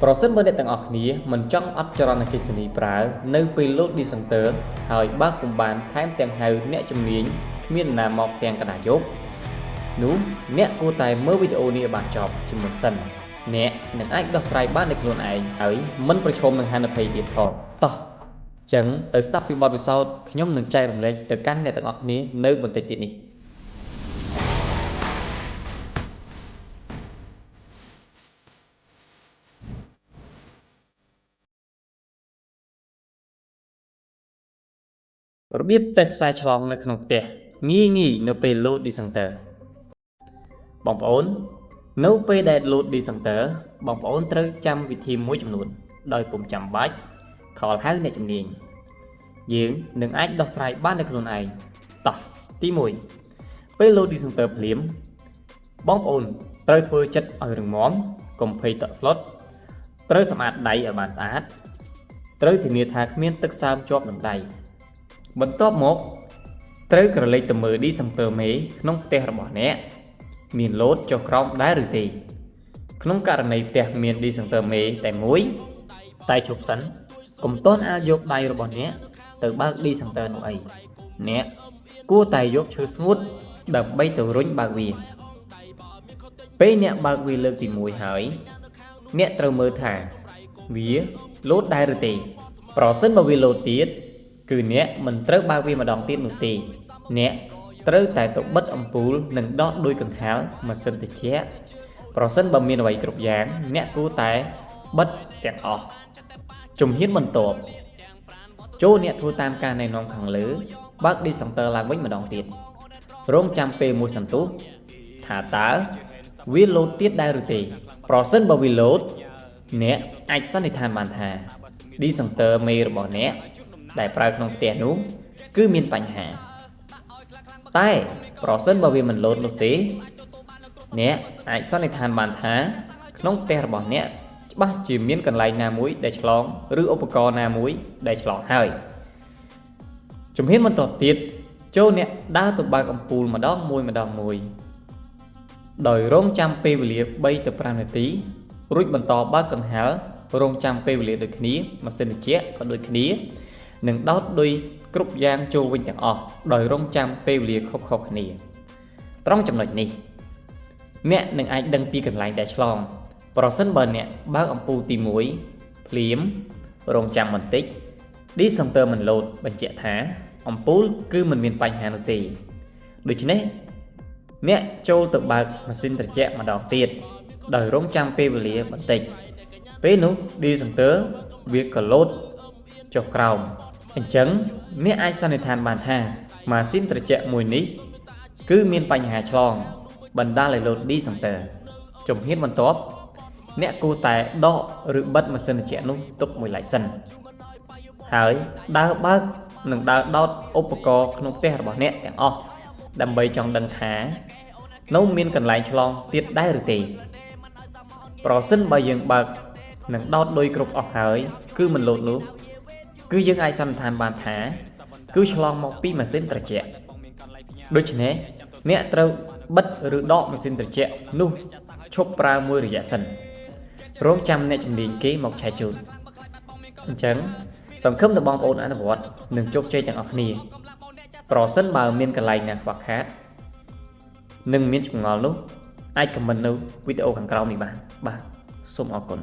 ប្រសិនបើអ្នកទាំងអស់គ្នាមិនចង់អត់ចរន្តអគ្គិសនីប្រើនៅពេលលោត Decanter ហើយបើកពុំបានថែមទាំងហៅអ្នកជំនាញគ្មានណាមកទាំងកណ្ដាលយប់នោះអ្នកគួរតែមើលវីដេអូនេះឲ្យបានចប់ជាមុនសិនអ្នកនឹងអាចដោះស្រាយបានដោយខ្លួនឯងហើយមិនប្រឈមនឹងហានិភ័យទៀតផងតោះចឹងទៅស្ដាប់ពីបទពិសោធន៍ខ្ញុំនឹងចែករំលែកទៅកាន់អ្នកទាំងអស់គ្នានៅបន្តិចទៀតនេះរបៀបតេស្តខ្សែឆ្លងនៅក្នុងផ្ទះងាយនៅពេលលោត Decanter បងប្អូននៅពេលដែលលោត Decanter បងប្អូនត្រូវចាំវិធីមួយចំនួនដោយពុំចាំបាច់ខលហៅអ្នកជំនាញយើងនឹងអាចដោះស្រាយបានដោយខ្លួនឯងតោះទី1ពេលលោត Decanter ភ្លាមបងប្អូនត្រូវធ្វើចិត្តឲ្យរឹងមាំកុំភ័យតក់ស្លុតត្រូវសម្អាតដៃឲ្យបានស្អាតត្រូវធានាថាគ្មានទឹកសើមជាប់នឹងដៃបន្ទាប់មកត្រូវក្រឡេកទៅមើល Decanter មេក្នុងផ្ទះរបស់អ្នកមានលោតចុះក្រោមដែរឬទេក្នុងករណីផ្ទះមាន Decanter មេតែមួយតែជប់សិនកុំទាន់អាចយកដៃរបស់អ្នកទៅបើក Decanter នោះអីអ្នកគួរតែយកឈើស្ងួតដើម្បីទៅរុញបើកវាពេលអ្នកបើកវាលើកទី1ហើយអ្នកត្រូវមើលថាវាលោតដែរឬទេប្រសិនបើវាលោតទៀតគឺអ្នកមិនត្រូវបើកវាម្ដងទៀតនោះទេអ្នកត្រូវតែទៅបិទអំពូលនិងដោះដួយកង្ហារម៉ាស៊ីនត្រជាក់ប្រសិនបើមានអ្វីគ្រប់យ៉ាងអ្នកគួរតែបិទទាំងអស់ជំហានបន្ទាប់ចូលអ្នកធ្វើតាមការណែនាំខាងលើបើក Decanter ឡើងវិញម្ដងទៀតរងចាំពេលមួយសន្ទុះថាតើវាលោតទៀតដែរឬទេប្រសិនបើវាលោតអ្នកអាចសន្និដ្ឋានបានថា Decanter មេរបស់អ្នកដែលប្រើក្នុងផ្ទះនោះគឺមានបញ្ហាតែប្រសិនបើវាមិនលោតនោះទេអ្នកអាចសន្និដ្ឋានបានថាក្នុងផ្ទះរបស់អ្នកច្បាស់ជាមានកន្លែងណាមួយដែលឆ្លងឬឧបករណ៍ណាមួយដែលឆ្លងហើយជំហានបន្ទាប់ទៀតចូលអ្នកដើរទៅបើកអំពូលម្ដងមួយដោយរងចាំពេលវេលា3ទៅ5នាទីរួចបន្តបើកកង្ហាររងចាំពេលវេលាដូចគ្នាម៉ាស៊ីនត្រជាក់ក៏ដូចគ្នានឹងដោតដោយគ្រប់យ៉ាងចូលវិញទាំងអស់ដោយរងចាំពេលវេលាខុសៗគ្នាត្រង់ចំណុចនេះអ្នកនឹងអាចដឹងពីកន្លែងដែលឆ្លងប្រសិនបើអ្នកបើកអំពូលទី1ភ្លាមរងចាំបន្តិច Decanter មិនលោតបញ្ជាក់ថាអំពូលគឺមិនមានបញ្ហានោះទេដូច្នេះអ្នកចូលទៅបើកម៉ាស៊ីនត្រជាក់ម្ដងទៀតដោយរងចាំពេលវេលាបន្តិចពេលនោះ Decanter វាក៏លោតចុះក្រោមអញ្ចឹងអ្នកអាចសន្និដ្ឋានបានថាម៉ាស៊ីនត្រជាក់មួយនេះគឺមានបញ្ហាឆ្លងបណ្ដាលឲ្យលោត Decanter ជំហានបន្ទាប់អ្នកគួរតែដកឬបិទម៉ាស៊ីនត្រជាក់នោះទុកមួយឡែកសិនហើយដើរបើកនិងដើរដោតឧបករណ៍ក្នុងផ្ទះរបស់អ្នកទាំងអស់ដើម្បីចង់ដឹងថានៅមានកន្លែងឆ្លងទៀតដែរឬទេប្រសិនបើយើងបើកនិងដោតដោយគ្រប់អស់ហើយគឺមិនលោតនោះគឺយើងអាចសន្និដ្ឋានបានថាគឺឆ្លងមកពីម៉ាស៊ីនត្រជាក់ដូច្នេះអ្នកត្រូវបិទឬដកម៉ាស៊ីនត្រជាក់នោះឈប់ប្រើមួយរយៈសិនរងចាំអ្នកជំនាញគេមកឆែកជូនអញ្ចឹងសង្ឃឹមថាបងប្អូនអនុវត្តនឹងជោគជ័យទាំងអស់គ្នាប្រសិនបើមានកន្លែងណាខ្វះខាតនិងមានចម្ងល់នោះអាចខមមិននៅវីដេអូខាងក្រោមនេះបាទសូមអរគុណ